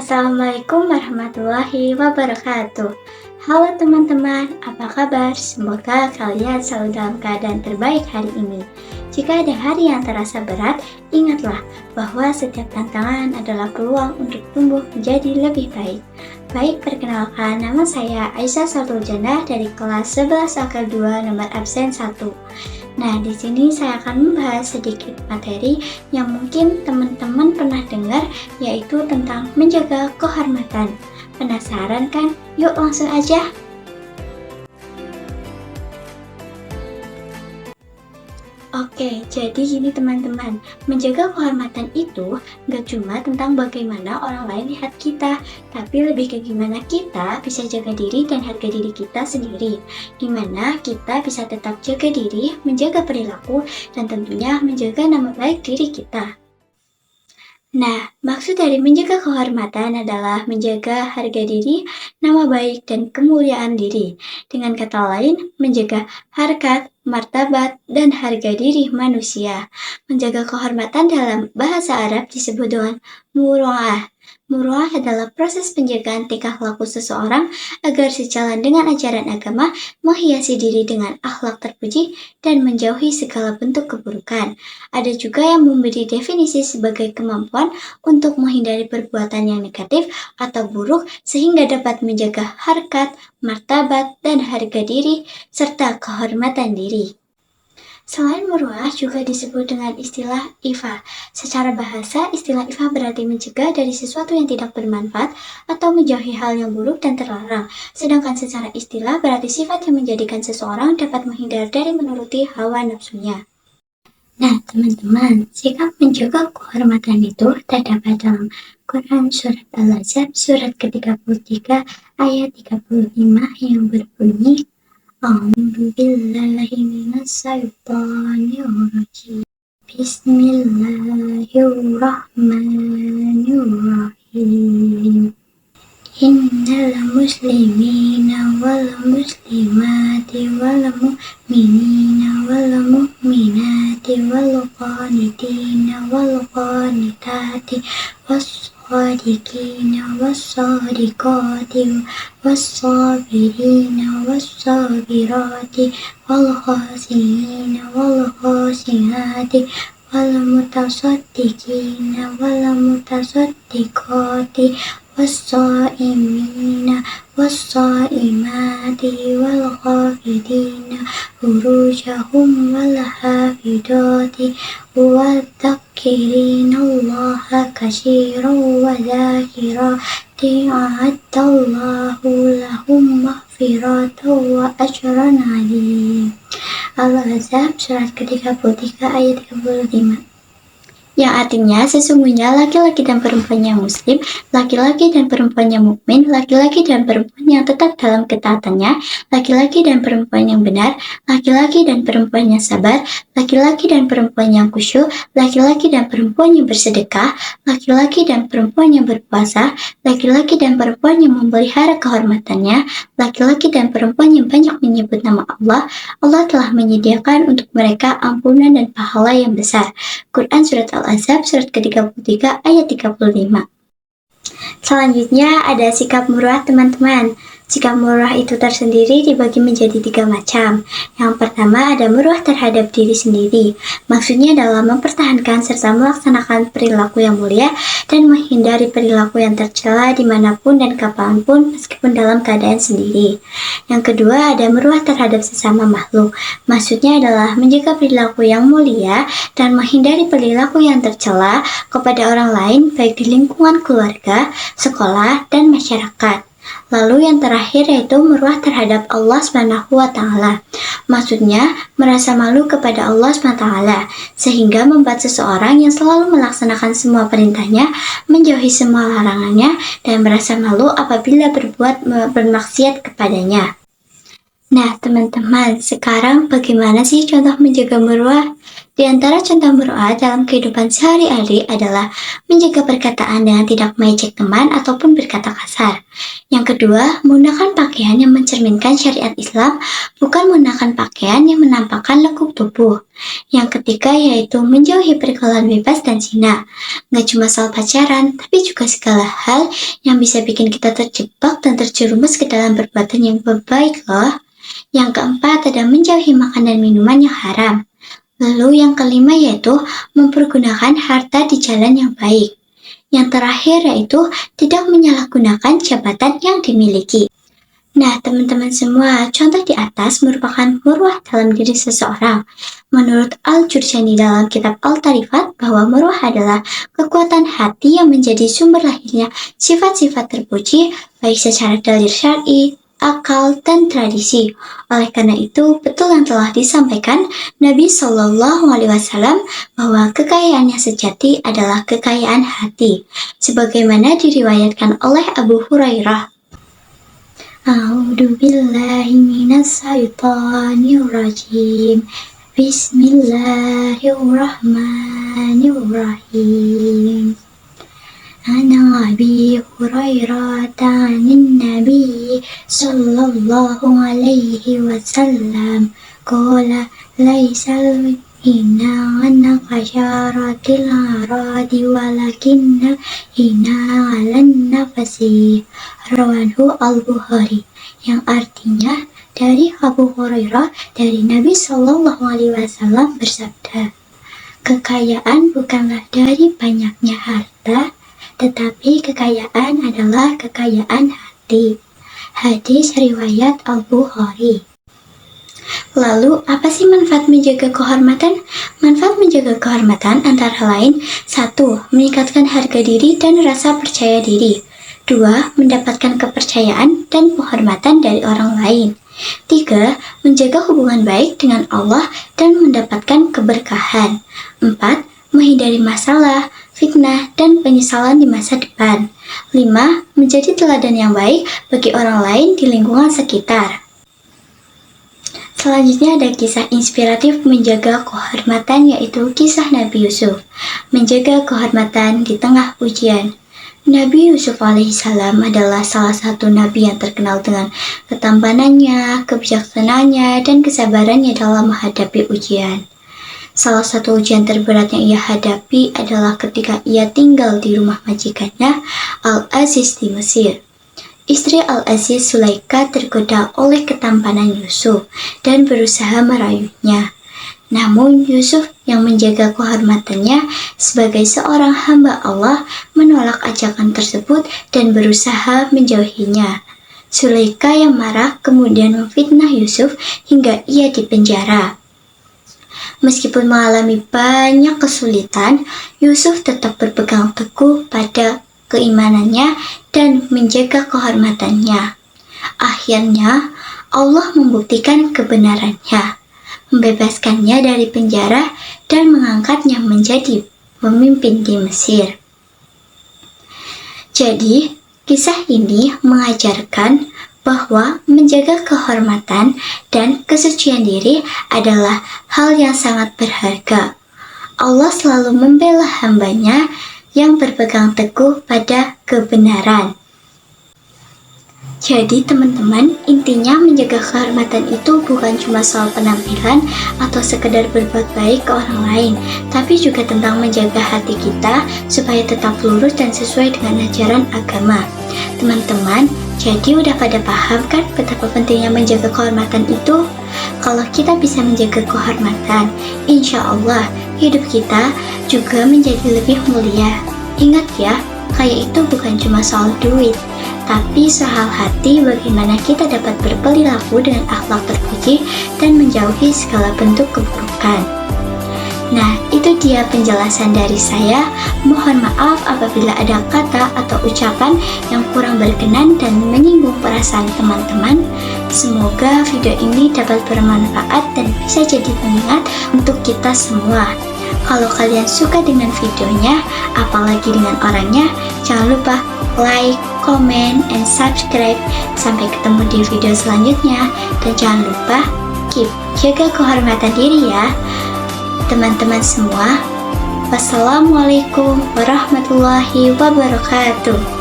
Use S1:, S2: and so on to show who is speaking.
S1: Assalamualaikum warahmatullahi wabarakatuh. Halo teman-teman, apa kabar? Semoga kalian selalu dalam keadaan terbaik hari ini. Jika ada hari yang terasa berat, ingatlah bahwa setiap tantangan adalah peluang untuk tumbuh menjadi lebih baik. Baik, perkenalkan, nama saya Aisyah Sartul Jannah dari kelas 11 angka 2 nomor absen 1. Nah, di sini saya akan membahas sedikit materi yang mungkin teman-teman pernah dengar, yaitu tentang menjaga kehormatan. Penasaran kan? Yuk langsung aja. Oke, jadi gini teman-teman, menjaga kehormatan itu gak cuma tentang bagaimana orang lain lihat kita, tapi lebih ke gimana kita bisa jaga diri dan harga diri kita sendiri. Dimana kita bisa tetap jaga diri, menjaga perilaku, dan tentunya menjaga nama baik diri kita. Nah, maksud dari menjaga kehormatan adalah menjaga harga diri, nama baik, dan kemuliaan diri. Dengan kata lain, menjaga harkat, martabat, dan harga diri manusia. Menjaga kehormatan dalam bahasa Arab disebut dengan muru'ah. Muru'ah adalah proses penjagaan tingkah laku seseorang agar sejalan dengan ajaran agama, menghiasi diri dengan akhlak terpuji, dan menjauhi segala bentuk keburukan. Ada juga yang memberi definisi sebagai kemampuan untuk menghindari perbuatan yang negatif atau buruk sehingga dapat menjaga harkat, martabat, dan harga diri serta kehormatan diri. Selain muruah juga disebut dengan istilah ifa. Secara bahasa, istilah ifa berarti mencegah dari sesuatu yang tidak bermanfaat atau menjauhi hal yang buruk dan terlarang. Sedangkan secara istilah berarti sifat yang menjadikan seseorang dapat menghindar dari menuruti hawa nafsunya. Nah, teman-teman, sikap menjaga kehormatan itu terdapat dalam Quran Surat Al-Ahzab surat ke-33 ayat 35 yang berbunyi A'udzu billahi minasy syaithanir rajim. Bismillahirrahmanirrahim. Innal muslimina wal muslimati wal mu'minina wal mu'minati wal qanitina wal qanitati was-sadiqina was-sadiqati was-sabirina was-sabirati wal khashiina wal khashiyati wal mutasaddiqina wal mutasaddiqati was-shaimina was-shaimati wal khafidina furujahum wal hafidati wadh-dhakirina Allaha katsiran wa dzakirati a'addallahu lahum maghfiratan wa ajran 'azima. Al-Ahzab surat ke-33 ayat 35. Yang artinya sesungguhnya laki-laki dan perempuan yang muslim, laki-laki dan perempuan yang mukmin, laki-laki dan perempuan yang tetap dalam ketaatannya, laki-laki dan perempuan yang benar, laki-laki dan perempuan yang sabar, laki-laki dan perempuan yang khusyuk, laki-laki dan perempuan yang bersedekah, laki-laki dan perempuan yang berpuasa, laki-laki dan perempuan yang memelihara kehormatannya, laki-laki dan perempuan yang banyak menyebut nama Allah. Allah telah menyediakan untuk mereka ampunan dan pahala yang besar. Quran Surat Al-Ahzab surat ke-33 ayat 35. Selanjutnya ada sikap murah teman-teman. Sikap murah itu tersendiri dibagi menjadi 3 macam. Yang pertama ada murah terhadap diri sendiri. Maksudnya adalah mempertahankan serta melaksanakan perilaku yang mulia dan menghindari perilaku yang tercela dimanapun dan kapanpun meskipun dalam keadaan sendiri. Yang kedua ada murah terhadap sesama makhluk. Maksudnya adalah menjaga perilaku yang mulia dan menghindari perilaku yang tercela kepada orang lain baik di lingkungan keluarga, sekolah, dan masyarakat. Lalu yang terakhir yaitu meruah terhadap Allah SWT. Maksudnya merasa malu kepada Allah SWT sehingga membuat seseorang yang selalu melaksanakan semua perintahnya menjauhi semua larangannya dan merasa malu apabila bermaksiat kepadanya. Nah teman-teman, sekarang bagaimana sih contoh menjaga meruah? Di antara contoh muru'ah dalam kehidupan sehari-hari adalah menjaga perkataan dengan tidak mengejek teman ataupun berkata kasar. Yang kedua, menggunakan pakaian yang mencerminkan syariat Islam, bukan menggunakan pakaian yang menampakkan lekuk tubuh. Yang ketiga yaitu menjauhi pergaulan bebas dan zina. Nggak cuma soal pacaran, tapi juga segala hal yang bisa bikin kita terjebak dan terjerumus ke dalam perbuatan yang baik loh. Yang keempat ada menjauhi makan dan minuman yang haram. Lalu yang kelima yaitu mempergunakan harta di jalan yang baik. Yang terakhir yaitu tidak menyalahgunakan jabatan yang dimiliki. Nah, teman-teman semua, contoh di atas merupakan muruah dalam diri seseorang. Menurut Al-Jurjani dalam kitab Al-Tarifat bahwa muruah adalah kekuatan hati yang menjadi sumber lahirnya sifat-sifat terpuji baik secara dalil syar'i, akal, dan tradisi. Oleh karena itu, betul yang telah disampaikan Nabi Shallallahu Alaihi Wasallam bahwa kekayaan yang sejati adalah kekayaan hati, sebagaimana diriwayatkan oleh Abu Hurairah. A'udzu billahi minas syaitonir rajim. Bismillahirrahmanirrahim. Ana Abi Hurairah anin Nabi sallallahu alaihi wasallam qala laisal hina an qasyaratil aradi walakinna hina 'alan nafsi, rawahu Al-Bukhari, yang artinya dari Abu Hurairah dari Nabi sallallahu alaihi wasallam bersabda, kekayaan bukanlah dari banyaknya harta, tetapi kekayaan adalah kekayaan hati. Hadis riwayat Al-Bukhari. Lalu, apa sih manfaat menjaga kehormatan? Manfaat menjaga kehormatan antara lain 1. Meningkatkan harga diri dan rasa percaya diri. 2. Mendapatkan kepercayaan dan penghormatan dari orang lain. 3. Menjaga hubungan baik dengan Allah dan mendapatkan keberkahan. 4. Menghindari masalah, fitnah, dan penyesalan di masa depan. 5. Menjadi teladan yang baik bagi orang lain di lingkungan sekitar. Selanjutnya ada kisah inspiratif menjaga kehormatan, yaitu kisah Nabi Yusuf. Menjaga kehormatan di tengah ujian. Nabi Yusuf alaihissalam adalah salah satu nabi yang terkenal dengan ketampanannya, kebijaksanaannya, dan kesabarannya dalam menghadapi ujian. Salah satu ujian terberat yang ia hadapi adalah ketika ia tinggal di rumah majikannya, Al-Aziz di Mesir. Istri Al-Aziz, Sulaika, tergoda oleh ketampanan Yusuf dan berusaha merayunya. Namun Yusuf yang menjaga kehormatannya sebagai seorang hamba Allah menolak ajakan tersebut dan berusaha menjauhinya. Sulaika yang marah kemudian memfitnah Yusuf hingga ia dipenjara. Meskipun mengalami banyak kesulitan, Yusuf tetap berpegang teguh pada keimanannya dan menjaga kehormatannya. Akhirnya, Allah membuktikan kebenarannya, membebaskannya dari penjara dan mengangkatnya menjadi pemimpin di Mesir. Jadi, kisah ini mengajarkan bahwa menjaga kehormatan dan kesucian diri adalah hal yang sangat berharga. Allah selalu membela hambanya yang berpegang teguh pada kebenaran. Jadi teman-teman, intinya menjaga kehormatan itu bukan cuma soal penampilan atau sekedar berbuat baik ke orang lain, tapi juga tentang menjaga hati kita supaya tetap lurus dan sesuai dengan ajaran agama. Teman-teman, jadi udah pada paham kan betapa pentingnya menjaga kehormatan itu? Kalau kita bisa menjaga kehormatan, insya Allah hidup kita juga menjadi lebih mulia. Ingat ya, kaya itu bukan cuma soal duit, tapi soal hati bagaimana kita dapat berperilaku dengan akhlak terpuji dan menjauhi segala bentuk keburukan. Nah, itu dia penjelasan dari saya. Mohon maaf apabila ada kata atau ucapan yang kurang berkenan dan menyinggung perasaan teman-teman. Semoga video ini dapat bermanfaat dan bisa jadi pengingat untuk kita semua. Kalau kalian suka dengan videonya, apalagi dengan orangnya, jangan lupa like, comment, and subscribe. Sampai ketemu di video selanjutnya. Dan jangan lupa keep jaga kehormatan diri ya. teman-teman semua. Wassalamualaikum warahmatullahi wabarakatuh.